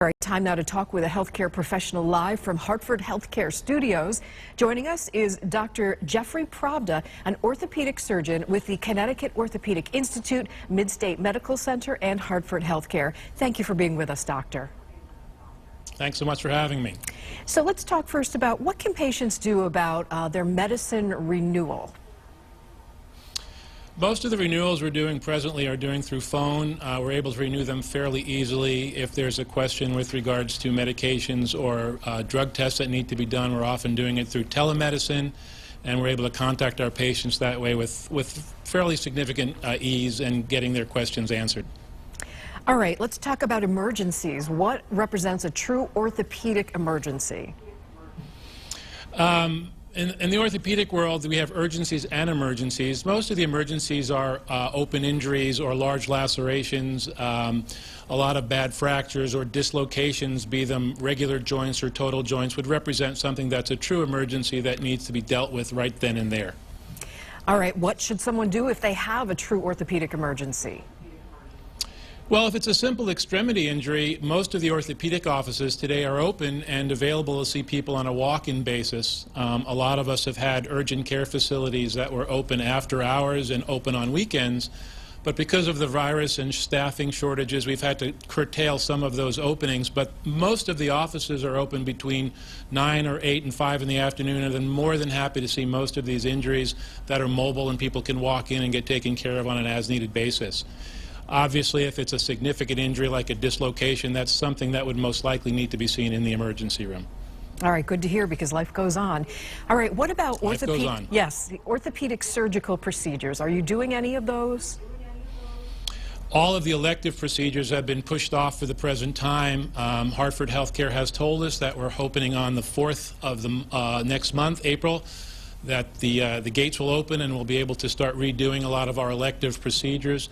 All right, time now to talk with a healthcare professional live from Hartford Healthcare Studios. Joining us is Dr. Jeffrey Pravda, an orthopedic surgeon with the Connecticut Orthopaedic Institute, Midstate Medical Center, and Hartford Healthcare. Thank you for being with us, Doctor. Thanks so much for having me. So let's talk first about what can patients do about their medicine renewal? Most of the renewals we're doing presently are doing through phone. We're able to renew them fairly easily. If there's a question with regards to medications or drug tests that need to be done, we're often doing it through telemedicine, and we're able to contact our patients that way with fairly significant ease and getting their questions answered. All right, let's talk about emergencies. What represents a true orthopedic emergency? In the orthopedic world, we have urgencies and emergencies. Most of the emergencies are open injuries or large lacerations, a lot of bad fractures or dislocations, be them regular joints or total joints, would represent something that's a true emergency that needs to be dealt with right then and there. All right, what should someone do if they have a true orthopedic emergency? Well, if it's a simple extremity injury, most of the orthopedic offices today are open and available to see people on a walk-in basis. A lot of us have had urgent care facilities that were open after hours and open on weekends, but because of the virus and staffing shortages, we've had to curtail some of those openings. But most of the offices are open between 9 or 8 and 5 in the afternoon, and I'm more than happy to see most of these injuries that are mobile and people can walk in and get taken care of on an as-needed basis. Obviously, if it's a significant injury like a dislocation, that's something that would most likely need to be seen in the emergency room. All right, good to hear because life goes on. All right, what about orthopedic? Life goes on. Yes, the orthopedic surgical procedures. Are you doing any of those? All of the elective procedures have been pushed off for the present time. Hartford Healthcare has told us that we're hoping on the 4th of the next month, April, that the gates will open and we'll be able to start redoing a lot of our elective procedures.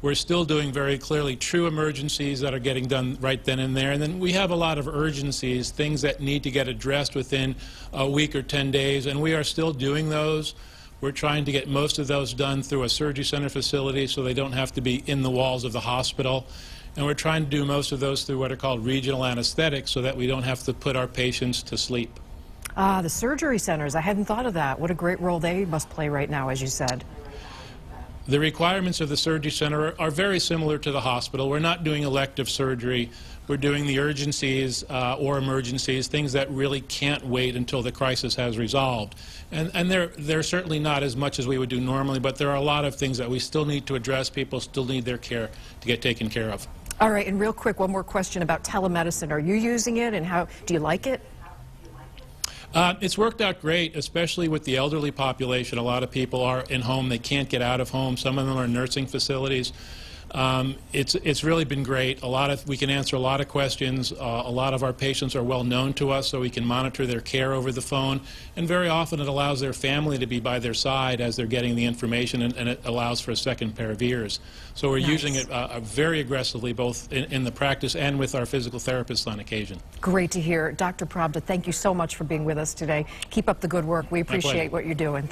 We're still doing very clearly true emergencies that are getting done right then and there. And then we have a lot of urgencies, things that need to get addressed within a week or 10 days, and we are still doing those. We're trying to get most of those done through a surgery center facility so they don't have to be in the walls of the hospital. And we're trying to do most of those through what are called regional anesthetics so that we don't have to put our patients to sleep. The surgery centers, I hadn't thought of that. What a great role they must play right now, as you said. The requirements of the surgery center are very similar to the hospital. We're not doing elective surgery. We're doing the urgencies or emergencies, things that really can't wait until the crisis has resolved. And they're certainly not as much as we would do normally, but there are a lot of things that we still need to address. People still need their care to get taken care of. All right, and real quick, one more question about telemedicine. Are you using it, and how do you like it? It's worked out great, especially with the elderly population. A lot of people are in home. They can't get out of home. Some of them are in nursing facilities. It's really been great. We can answer a lot of questions. A lot of our patients are well known to us, so we can monitor their care over the phone. And very often it allows their family to be by their side as they're getting the information, and it allows for a second pair of ears. So we're using it very aggressively, both in the practice and with our physical therapists on occasion. Great to hear. Dr. Pravda, thank you so much for being with us today. Keep up the good work. We appreciate what you're doing. Thanks.